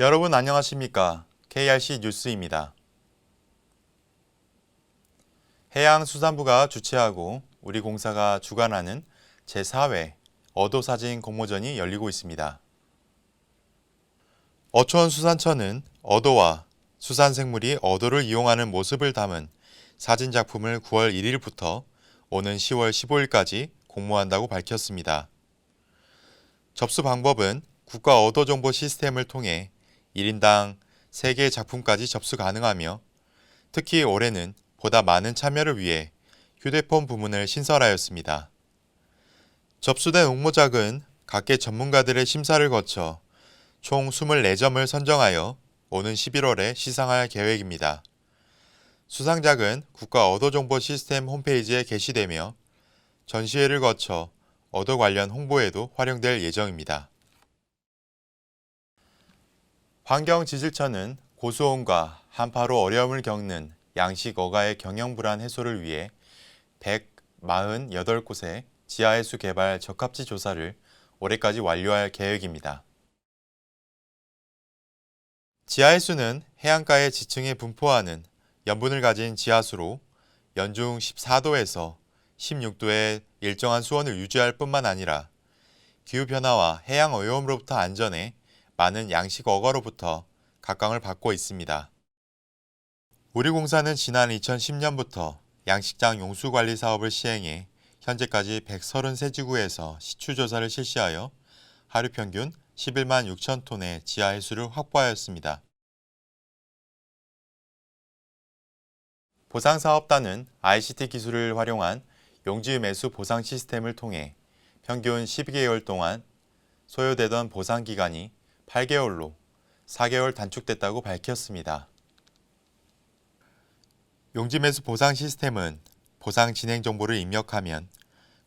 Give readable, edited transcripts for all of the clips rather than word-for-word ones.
여러분 안녕하십니까? KRC 뉴스입니다. 해양수산부가 주최하고 우리 공사가 주관하는 제4회 어도사진 공모전이 열리고 있습니다. 어촌수산처는 어도와 수산생물이 어도를 이용하는 모습을 담은 사진작품을 9월 1일부터 오는 10월 15일까지 공모한다고 밝혔습니다. 접수 방법은 국가어도정보 시스템을 통해 1인당 3개 작품까지 접수 가능하며 특히 올해는 보다 많은 참여를 위해 휴대폰 부문을 신설하였습니다. 접수된 응모작은 각계 전문가들의 심사를 거쳐 총 24점을 선정하여 오는 11월에 시상할 계획입니다. 수상작은 국가어도정보 시스템 홈페이지에 게시되며 전시회를 거쳐 어도 관련 홍보에도 활용될 예정입니다. 환경지질처는 고수온과 한파로 어려움을 겪는 양식 어가의 경영 불안 해소를 위해 148곳의 지하해수 개발 적합지 조사를 올해까지 완료할 계획입니다. 지하해수는 해안가의 지층에 분포하는 염분을 가진 지하수로 연중 14도에서 16도의 일정한 수온을 유지할 뿐만 아니라 기후변화와 해양 오염으로부터 안전해 많은 양식 어가로부터 각광을 받고 있습니다. 우리 공사는 지난 2010년부터 양식장 용수관리 사업을 시행해 현재까지 133지구에서 시추조사를 실시하여 하루 평균 11만 6천 톤의 지하해수를 확보하였습니다. 보상사업단은 ICT 기술을 활용한 용지 매수 보상 시스템을 통해 평균 12개월 동안 소요되던 보상 기간이 8개월로 4개월 단축됐다고 밝혔습니다. 용지매수 보상 시스템은 보상 진행 정보를 입력하면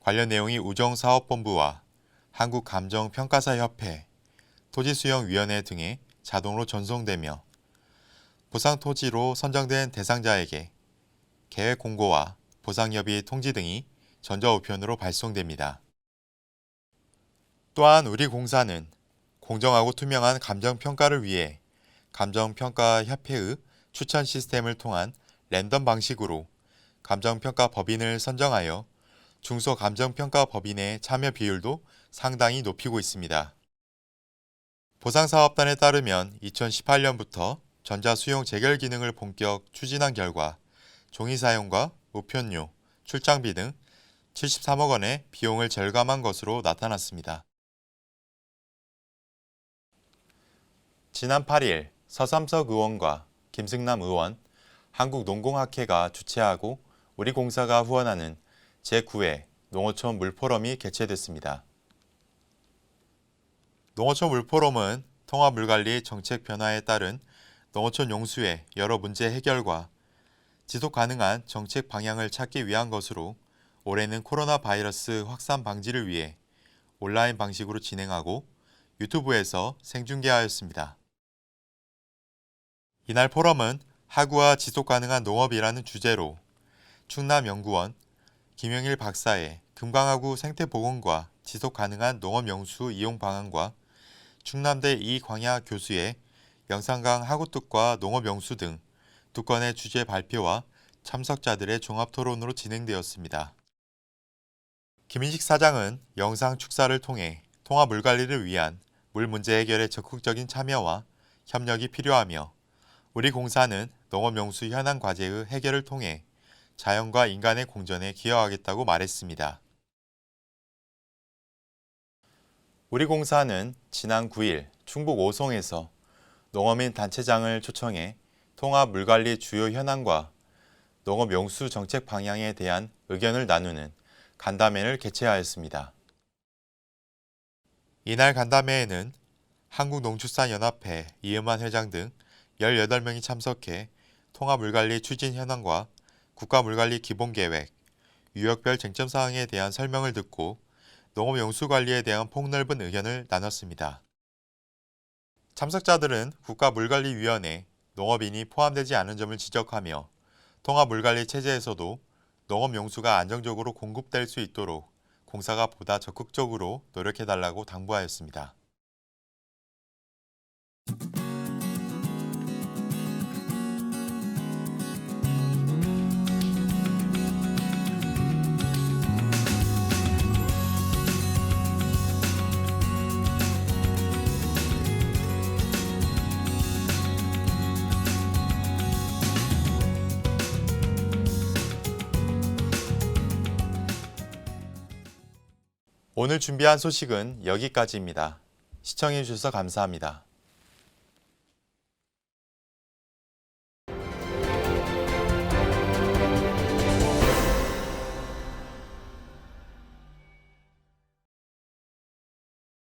관련 내용이 우정사업본부와 한국감정평가사협회, 토지수용위원회 등에 자동으로 전송되며 보상 토지로 선정된 대상자에게 계획 공고와 보상여비 통지 등이 전자우편으로 발송됩니다. 또한 우리 공사는 공정하고 투명한 감정평가를 위해 감정평가협회의 추천 시스템을 통한 랜덤 방식으로 감정평가 법인을 선정하여 중소감정평가 법인의 참여 비율도 상당히 높이고 있습니다. 보상사업단에 따르면 2018년부터 전자수용 재결 기능을 본격 추진한 결과 종이 사용과 우편료, 출장비 등 73억 원의 비용을 절감한 것으로 나타났습니다. 지난 8일 서삼석 의원과 김승남 의원, 한국농공학회가 주최하고 우리 공사가 후원하는 제9회 농어촌 물포럼이 개최됐습니다. 농어촌 물포럼은 통합물관리 정책 변화에 따른 농어촌 용수의 여러 문제 해결과 지속 가능한 정책 방향을 찾기 위한 것으로 올해는 코로나 바이러스 확산 방지를 위해 온라인 방식으로 진행하고 유튜브에서 생중계하였습니다. 이날 포럼은 하구와 지속 가능한 농업이라는 주제로 충남연구원 김영일 박사의 금강하구 생태보건과 지속 가능한 농업용수 이용 방안과 충남대 이광야 교수의 영산강 하구뚝과 농업용수 등 2건의 주제 발표와 참석자들의 종합토론으로 진행되었습니다. 김인식 사장은 영상 축사를 통해 통합 물관리를 위한 물 문제 해결에 적극적인 참여와 협력이 필요하며 우리 공사는 농업용수 현안 과제의 해결을 통해 자연과 인간의 공존에 기여하겠다고 말했습니다. 우리 공사는 지난 9일 충북 오송에서 농어민 단체장을 초청해 통합 물관리 주요 현안과 농업용수 정책 방향에 대한 의견을 나누는 간담회를 개최하였습니다. 이날 간담회에는 한국농축산연합회 이음환 회장 등 18명이 참석해 통합물관리 추진 현황과 국가물관리 기본계획, 유역별 쟁점사항에 대한 설명을 듣고 농업용수관리에 대한 폭넓은 의견을 나눴습니다. 참석자들은 국가물관리위원회 농업인이 포함되지 않은 점을 지적하며 통합물관리 체제에서도 농업용수가 안정적으로 공급될 수 있도록 공사가 보다 적극적으로 노력해달라고 당부하였습니다. 오늘 준비한 소식은 여기까지입니다. 시청해주셔서 감사합니다.